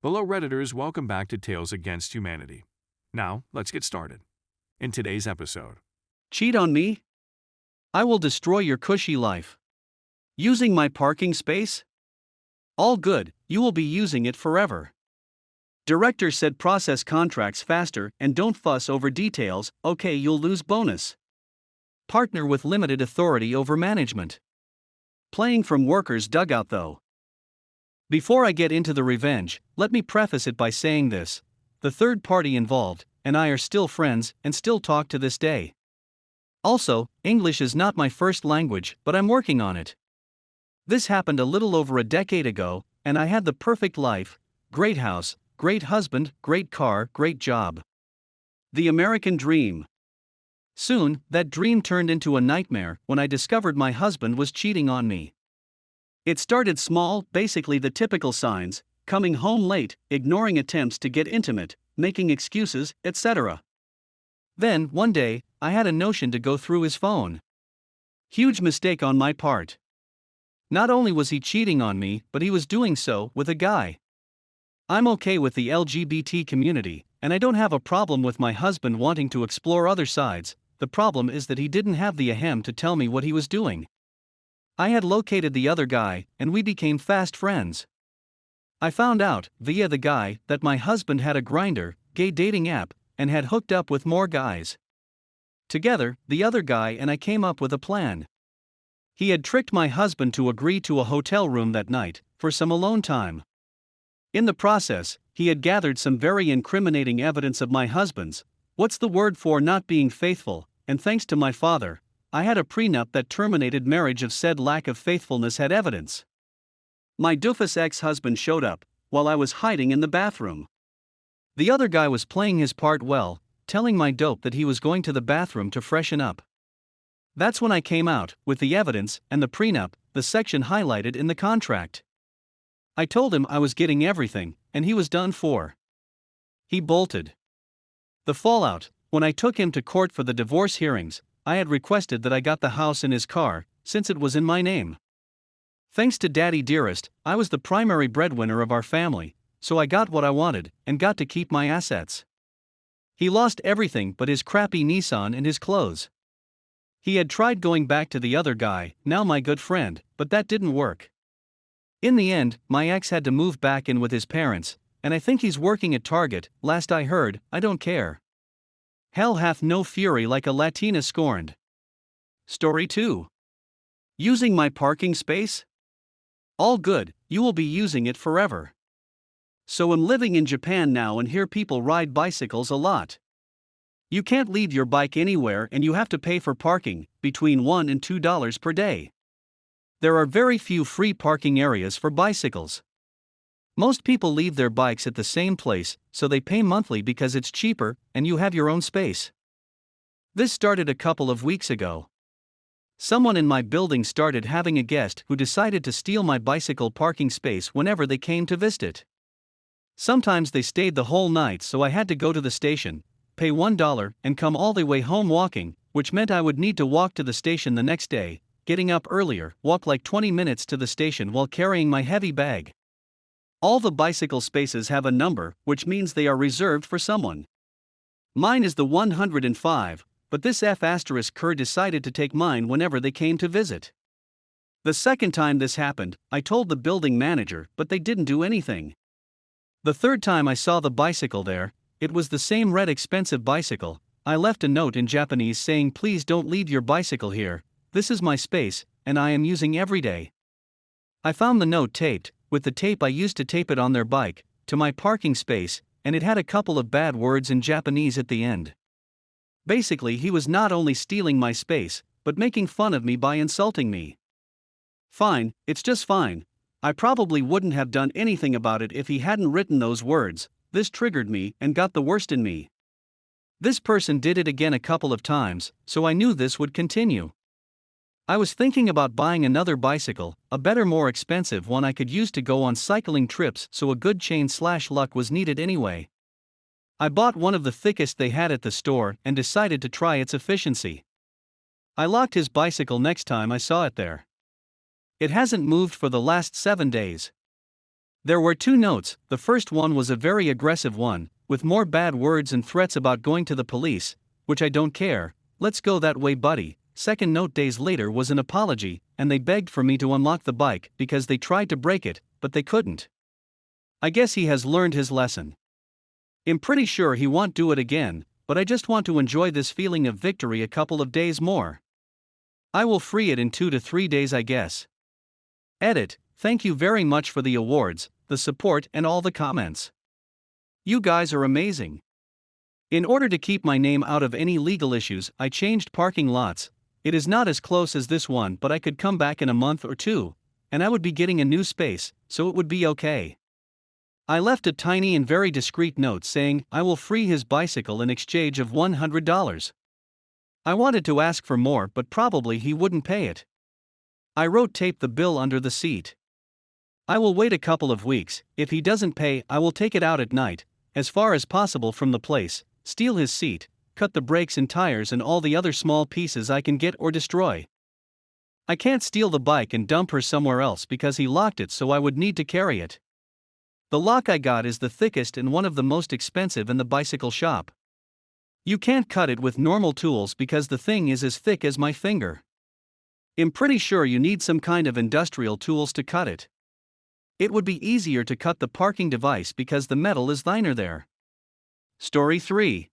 Hello Redditors, welcome back to Tales Against Humanity. Now, let's get started. In today's episode, Cheat on me? I will destroy your cushy life. Using my parking space? All good, you will be using it forever. Director said process contracts faster and don't fuss over details, okay, you'll lose bonus. Partner with limited authority over management. Playing from workers' dugout though. Before I get into the revenge, let me preface it by saying this: the third party involved and I are still friends and still talk to this day. Also, English is not my first language, but I'm working on it. This happened a little over a decade ago, and I had the perfect life: great house, great husband, great car, great job. The American dream. Soon, that dream turned into a nightmare when I discovered my husband was cheating on me. It started small, basically the typical signs: coming home late, ignoring attempts to get intimate, making excuses, etc. Then, one day, I had a notion to go through his phone. Huge mistake on my part. Not only was he cheating on me, but he was doing so with a guy. I'm okay with the LGBT community, and I don't have a problem with my husband wanting to explore other sides. The problem is that he didn't have the ahem to tell me what he was doing. I had located the other guy, and we became fast friends. I found out, via the guy, that my husband had a Grindr, gay dating app, and had hooked up with more guys. Together, the other guy and I came up with a plan. He had tricked my husband to agree to a hotel room that night, for some alone time. In the process, he had gathered some very incriminating evidence of my husband's, what's the word for not being faithful, and thanks to my father, I had a prenup that terminated marriage of said lack of faithfulness had evidence. My doofus ex-husband showed up, while I was hiding in the bathroom. The other guy was playing his part well, telling my dope that he was going to the bathroom to freshen up. That's when I came out, with the evidence and the prenup, the section highlighted in the contract. I told him I was getting everything, and he was done for. He bolted. The fallout: when I took him to court for the divorce hearings, I had requested that I got the house and his car, since it was in my name. Thanks to Daddy Dearest, I was the primary breadwinner of our family, so I got what I wanted, and got to keep my assets. He lost everything but his crappy Nissan and his clothes. He had tried going back to the other guy, now my good friend, but that didn't work. In the end, my ex had to move back in with his parents, and I think he's working at Target, last I heard. I don't care. Hell hath no fury like a Latina scorned. Story 2. Using my parking space? All good, you will be using it forever. So I'm living in Japan now and hear people ride bicycles a lot. You can't leave your bike anywhere and you have to pay for parking, between $1 and $2 per day. There are very few free parking areas for bicycles. Most people leave their bikes at the same place, so they pay monthly because it's cheaper, and you have your own space. This started a couple of weeks ago. Someone in my building started having a guest who decided to steal my bicycle parking space whenever they came to visit it. Sometimes they stayed the whole night, so I had to go to the station, pay $1, and come all the way home walking, which meant I would need to walk to the station the next day, getting up earlier, walk like 20 minutes to the station while carrying my heavy bag. All the bicycle spaces have a number, which means they are reserved for someone. Mine is the 105, but this F***er decided to take mine whenever they came to visit. The second time this happened, I told the building manager, but they didn't do anything. The third time I saw the bicycle there, it was the same red expensive bicycle. I left a note in Japanese saying, please don't leave your bicycle here, this is my space, and I am using every day. I found the note taped, with the tape I used to tape it on their bike, to my parking space, and it had a couple of bad words in Japanese at the end. Basically, he was not only stealing my space, but making fun of me by insulting me. Fine, it's just fine. I probably wouldn't have done anything about it if he hadn't written those words. This triggered me and got the worst in me. This person did it again a couple of times, so I knew this would continue. I was thinking about buying another bicycle, a better, more expensive one I could use to go on cycling trips, so a good chain/luck was needed anyway. I bought one of the thickest they had at the store and decided to try its efficiency. I locked his bicycle next time I saw it there. It hasn't moved for the last 7 days. There were two notes. The first one was a very aggressive one, with more bad words and threats about going to the police, which I don't care. Let's go that way, buddy. Second note days later was an apology, and they begged for me to unlock the bike because they tried to break it, but they couldn't. I guess he has learned his lesson. I'm pretty sure he won't do it again, but I just want to enjoy this feeling of victory a couple of days more. I will free it in 2 to 3 days, I guess. Edit. Thank you very much for the awards, the support, and all the comments. You guys are amazing. In order to keep my name out of any legal issues, I changed parking lots. It is not as close as this one, but I could come back in a month or two, and I would be getting a new space, so it would be okay. I left a tiny and very discreet note saying I will free his bicycle in exchange of $100. I wanted to ask for more, but probably he wouldn't pay it. I wrote tape the bill under the seat. I will wait a couple of weeks. If he doesn't pay, I will take it out at night, as far as possible from the place, steal his seat, cut the brakes and tires and all the other small pieces I can get or destroy. I can't steal the bike and dump her somewhere else because he locked it, so I would need to carry it. The lock I got is the thickest and one of the most expensive in the bicycle shop. You can't cut it with normal tools because the thing is as thick as my finger. I'm pretty sure you need some kind of industrial tools to cut it. It would be easier to cut the parking device because the metal is thinner there. Story 3.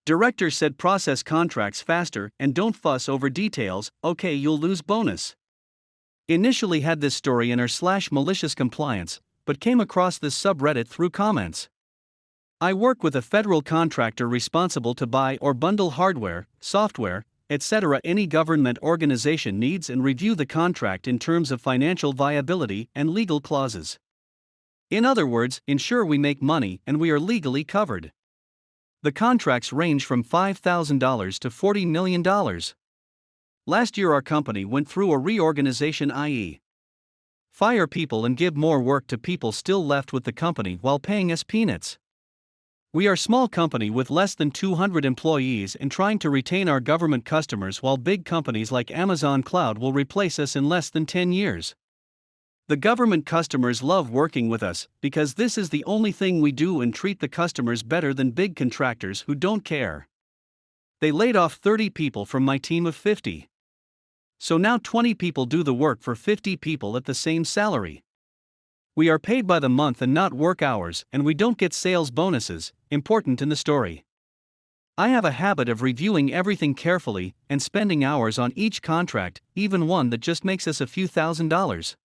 Director said process contracts faster and don't fuss over details. Okay, you'll lose bonus. Initially had this story in r/malicious compliance, but came across this subreddit through comments. I work with a federal contractor responsible to buy or bundle hardware, software, etc. any government organization needs and review the contract in terms of financial viability and legal clauses. In other words, ensure we make money and we are legally covered. The contracts range from $5,000 to $40 million. Last year our company went through a reorganization, i.e., fire people and give more work to people still left with the company while paying us peanuts. We are a small company with less than 200 employees and trying to retain our government customers while big companies like Amazon Cloud will replace us in less than 10 years. The government customers love working with us because this is the only thing we do and treat the customers better than big contractors who don't care. They laid off 30 people from my team of 50. So now 20 people do the work for 50 people at the same salary. We are paid by the month and not work hours, and we don't get sales bonuses, important in the story. I have a habit of reviewing everything carefully and spending hours on each contract, even one that just makes us a few $1,000s.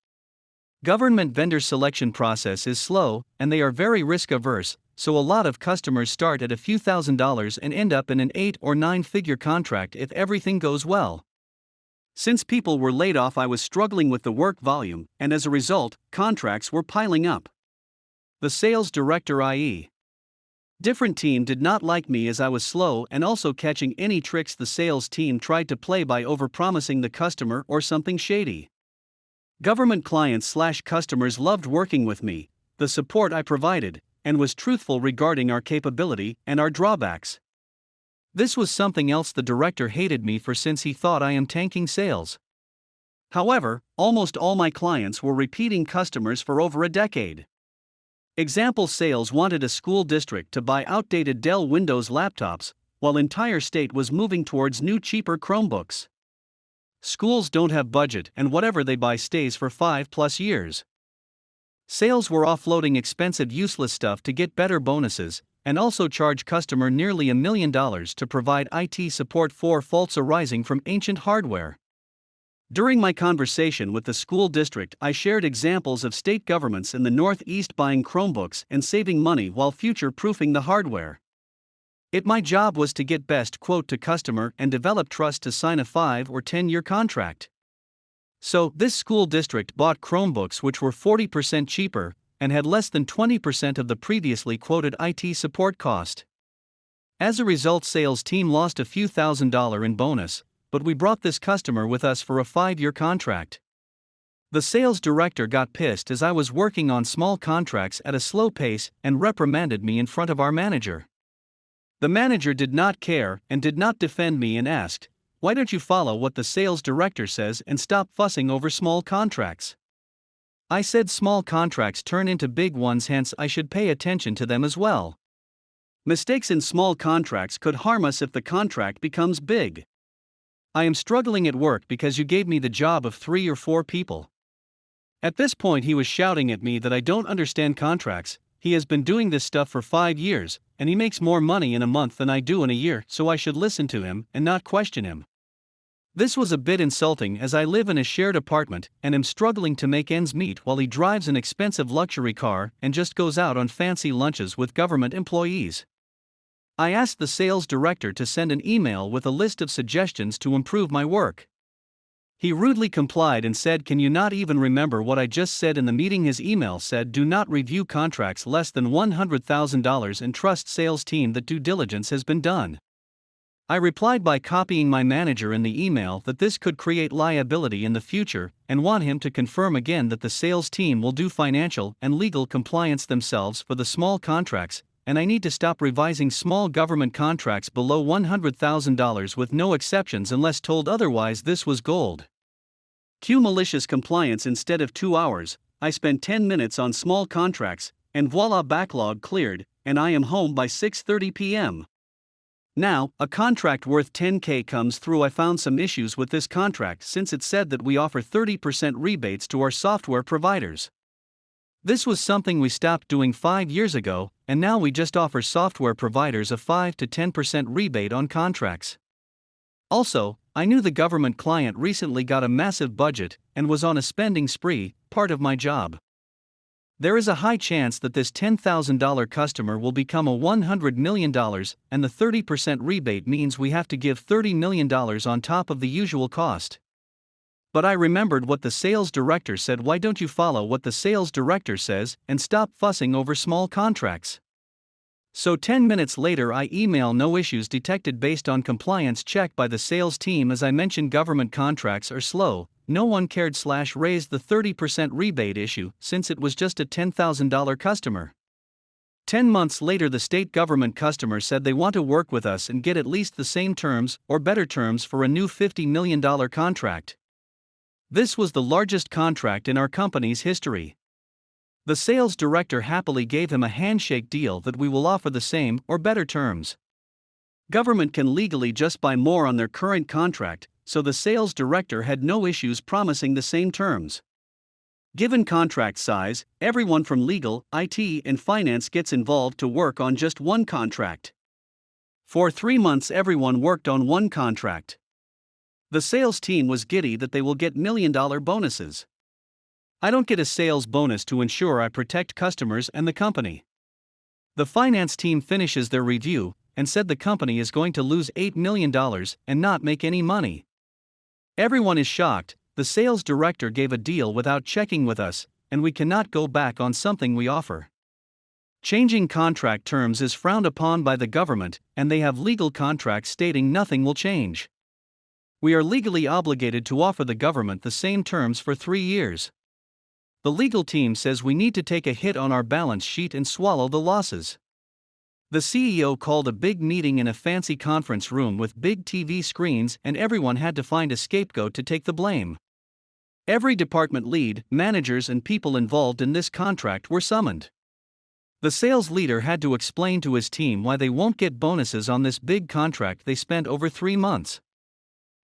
Government vendor selection process is slow, and they are very risk-averse, so a lot of customers start at a few $1,000s and end up in an 8 or 9-figure contract if everything goes well. Since people were laid off, I was struggling with the work volume, and as a result, contracts were piling up. The sales director, i.e., different team, did not like me as I was slow and also catching any tricks the sales team tried to play by overpromising the customer or something shady. Government clients/customers loved working with me, the support I provided, and was truthful regarding our capability and our drawbacks. This was something else the director hated me for since he thought I am tanking sales. However, almost all my clients were repeating customers for over a decade. Example: sales wanted a school district to buy outdated Dell Windows laptops, while entire state was moving towards new cheaper Chromebooks. Schools don't have budget and whatever they buy stays for 5+ years. Sales were offloading expensive useless stuff to get better bonuses, and also charge customer nearly $1 million to provide IT support for faults arising from ancient hardware. During my conversation with the school district, I shared examples of state governments in the Northeast buying Chromebooks and saving money while future-proofing the hardware. My job was to get best quote to customer and develop trust to sign a 5 or 10-year contract. So, this school district bought Chromebooks which were 40% cheaper and had less than 20% of the previously quoted IT support cost. As a result, sales team lost a few $1,000s in bonus, but we brought this customer with us for a 5-year contract. The sales director got pissed as I was working on small contracts at a slow pace and reprimanded me in front of our manager. The manager did not care and did not defend me and asked, "Why don't you follow what the sales director says and stop fussing over small contracts?" I said small contracts turn into big ones, hence I should pay attention to them as well. Mistakes in small contracts could harm us if the contract becomes big. I am struggling at work because you gave me the job of 3 or 4 people. At this point he was shouting at me that I don't understand contracts. He has been doing this stuff for 5 years, and he makes more money in a month than I do in a year, so I should listen to him and not question him. This was a bit insulting as I live in a shared apartment and am struggling to make ends meet while he drives an expensive luxury car and just goes out on fancy lunches with government employees. I asked the sales director to send an email with a list of suggestions to improve my work. He rudely complied and said, "Can you not even remember what I just said in the meeting?" His email said, "Do not review contracts less than $100,000 and trust sales team that due diligence has been done." I replied by copying my manager in the email that this could create liability in the future and want him to confirm again that the sales team will do financial and legal compliance themselves for the small contracts, and I need to stop revising small government contracts below $100,000 with no exceptions unless told otherwise. This was gold. Cue malicious compliance. Instead of 2 hours, I spent 10 minutes on small contracts, and voila, backlog cleared, and I am home by 6:30 p.m. Now, a contract worth $10K comes through. I found some issues with this contract since it said that we offer 30% rebates to our software providers. This was something we stopped doing 5 years ago, and now we just offer software providers a 5 to 10% rebate on contracts. Also, I knew the government client recently got a massive budget and was on a spending spree, part of my job. There is a high chance that this $10,000 customer will become a $100 million, and the 30% rebate means we have to give $30 million on top of the usual cost. But I remembered what the sales director said. Why don't you follow what the sales director says and stop fussing over small contracts? So 10 minutes later I email, "No issues detected based on compliance check by the sales team." As I mentioned, government contracts are slow. No one cared / raised the 30% rebate issue since it was just a $10,000 customer. 10 months later the state government customer said they want to work with us and get at least the same terms or better terms for a new $50 million contract. This was the largest contract in our company's history. The sales director happily gave him a handshake deal that we will offer the same or better terms. Government can legally just buy more on their current contract, so the sales director had no issues promising the same terms. Given contract size, everyone from legal, IT, and finance gets involved to work on just one contract. For 3 months everyone worked on one contract. The sales team was giddy that they will get $1 million bonuses. I don't get a sales bonus to ensure I protect customers and the company. The finance team finishes their review and said the company is going to lose $8 million and not make any money. Everyone is shocked. The sales director gave a deal without checking with us, and we cannot go back on something we offer. Changing contract terms is frowned upon by the government, and they have legal contracts stating nothing will change. We are legally obligated to offer the government the same terms for 3 years. The legal team says we need to take a hit on our balance sheet and swallow the losses. The CEO called a big meeting in a fancy conference room with big TV screens, and everyone had to find a scapegoat to take the blame. Every department lead, managers, and people involved in this contract were summoned. The sales leader had to explain to his team why they won't get bonuses on this big contract they spent over 3 months.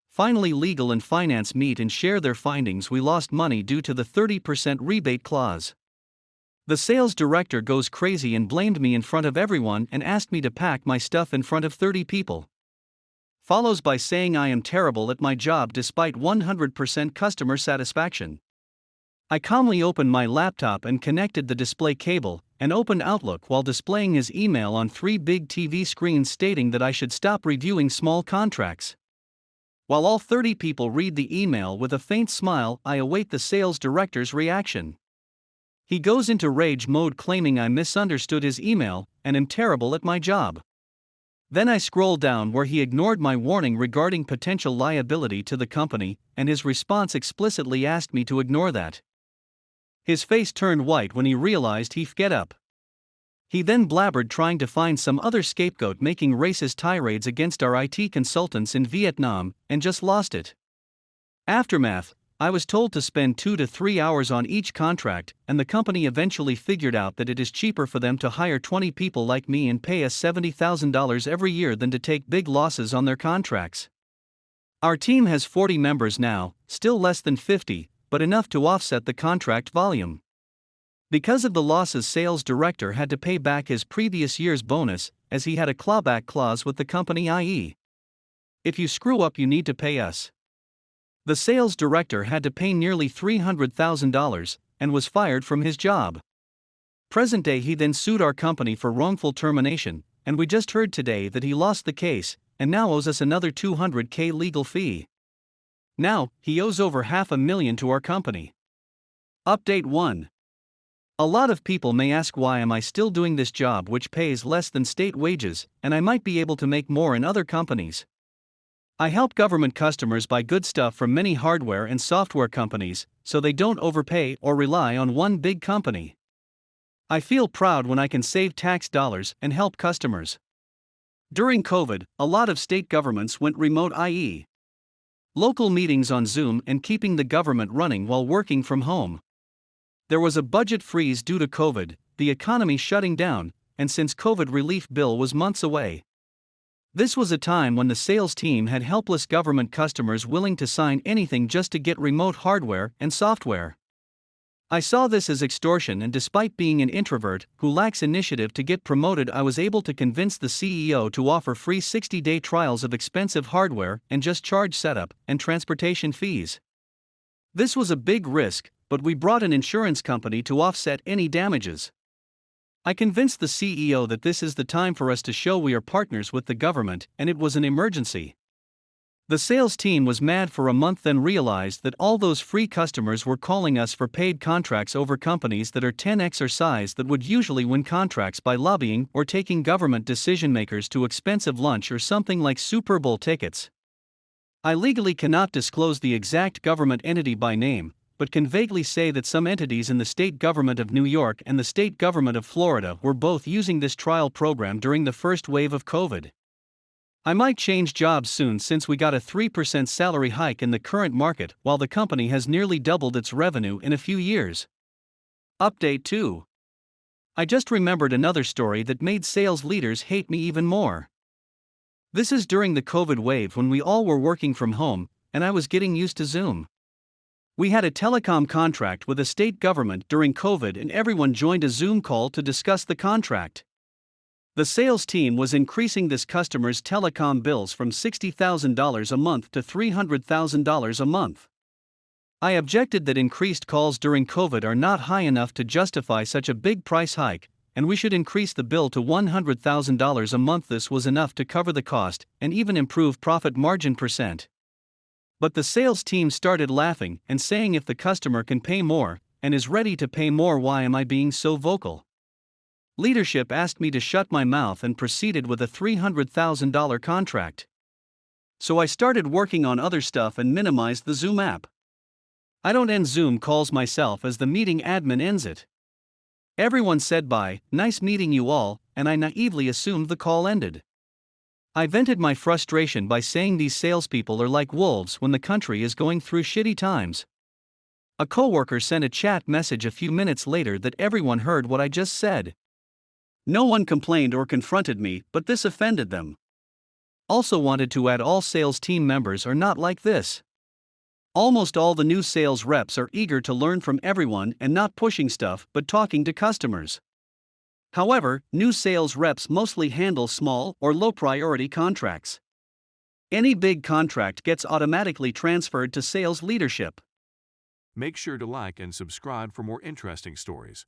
Finally, legal and finance meet and share their findings. We lost money due to the 30% rebate clause. The sales director goes crazy and blamed me in front of everyone and asked me to pack my stuff in front of 30 people. Follows by saying I am terrible at my job despite 100% customer satisfaction. I calmly opened my laptop and connected the display cable and opened Outlook while displaying his email on 3 big TV screens stating that I should stop reviewing small contracts. While all 30 people read the email with a faint smile, I await the sales director's reaction. He goes into rage mode claiming I misunderstood his email and am terrible at my job. Then I scroll down where he ignored my warning regarding potential liability to the company, and his response explicitly asked me to ignore that. His face turned white when he realized he f'd up. He then blabbered trying to find some other scapegoat, making racist tirades against our IT consultants in Vietnam, and just lost it. Aftermath: I was told to spend 2 to 3 hours on each contract, and the company eventually figured out that it is cheaper for them to hire 20 people like me and pay us $70,000 every year than to take big losses on their contracts. Our team has 40 members now, still less than 50, but enough to offset the contract volume. Because of the losses, sales director had to pay back his previous year's bonus, as he had a clawback clause with the company, i.e., if you screw up, you need to pay us. The sales director had to pay nearly $300,000 and was fired from his job. Present day, he then sued our company for wrongful termination, and we just heard today that he lost the case and now owes us another $200K legal fee. Now, he owes over $500,000 to our company. Update 1. A lot of people may ask, why am I still doing this job which pays less than state wages, and I might be able to make more in other companies? I help government customers buy good stuff from many hardware and software companies, so they don't overpay or rely on one big company. I feel proud when I can save tax dollars and help customers. During COVID, a lot of state governments went remote, i.e., local meetings on Zoom and keeping the government running while working from home. There was a budget freeze due to COVID, the economy shutting down, and since COVID relief bill was months away. This was a time when the sales team had helpless government customers willing to sign anything just to get remote hardware and software. I saw this as extortion, and despite being an introvert who lacks initiative to get promoted, I was able to convince the CEO to offer free 60-day trials of expensive hardware and just charge setup and transportation fees. This was a big risk, but we brought an insurance company to offset any damages. I convinced the CEO that this is the time for us to show we are partners with the government, and it was an emergency. The sales team was mad for a month, then realized that all those free customers were calling us for paid contracts over companies that are 10x our size that would usually win contracts by lobbying or taking government decision makers to expensive lunch or something like Super Bowl tickets. I legally cannot disclose the exact government entity by name, but can vaguely say that some entities in the state government of New York and the state government of Florida were both using this trial program during the first wave of COVID. I might change jobs soon since we got a 3% salary hike in the current market while the company has nearly doubled its revenue in a few years. Update 2. I just remembered another story that made sales leaders hate me even more. This is during the COVID wave when we all were working from home, and I was getting used to Zoom. We had a telecom contract with a state government during COVID, and everyone joined a Zoom call to discuss the contract. The sales team was increasing this customer's telecom bills from $60,000 a month to $300,000 a month. I objected that increased calls during COVID are not high enough to justify such a big price hike, and we should increase the bill to $100,000 a month. This was enough to cover the cost and even improve profit margin %. But the sales team started laughing and saying, if the customer can pay more and is ready to pay more, why am I being so vocal? Leadership asked me to shut my mouth and proceeded with a $300,000 contract. So I started working on other stuff and minimized the Zoom app. I don't end Zoom calls myself, as the meeting admin ends it. Everyone said bye, nice meeting you all, and I naively assumed the call ended. I vented my frustration by saying these salespeople are like wolves when the country is going through shitty times. A coworker sent a chat message a few minutes later that everyone heard what I just said. No one complained or confronted me, but this offended them. Also wanted to add, all sales team members are not like this. Almost all the new sales reps are eager to learn from everyone and not pushing stuff but talking to customers. However, new sales reps mostly handle small or low priority contracts. Any big contract gets automatically transferred to sales leadership. Make sure to like and subscribe for more interesting stories.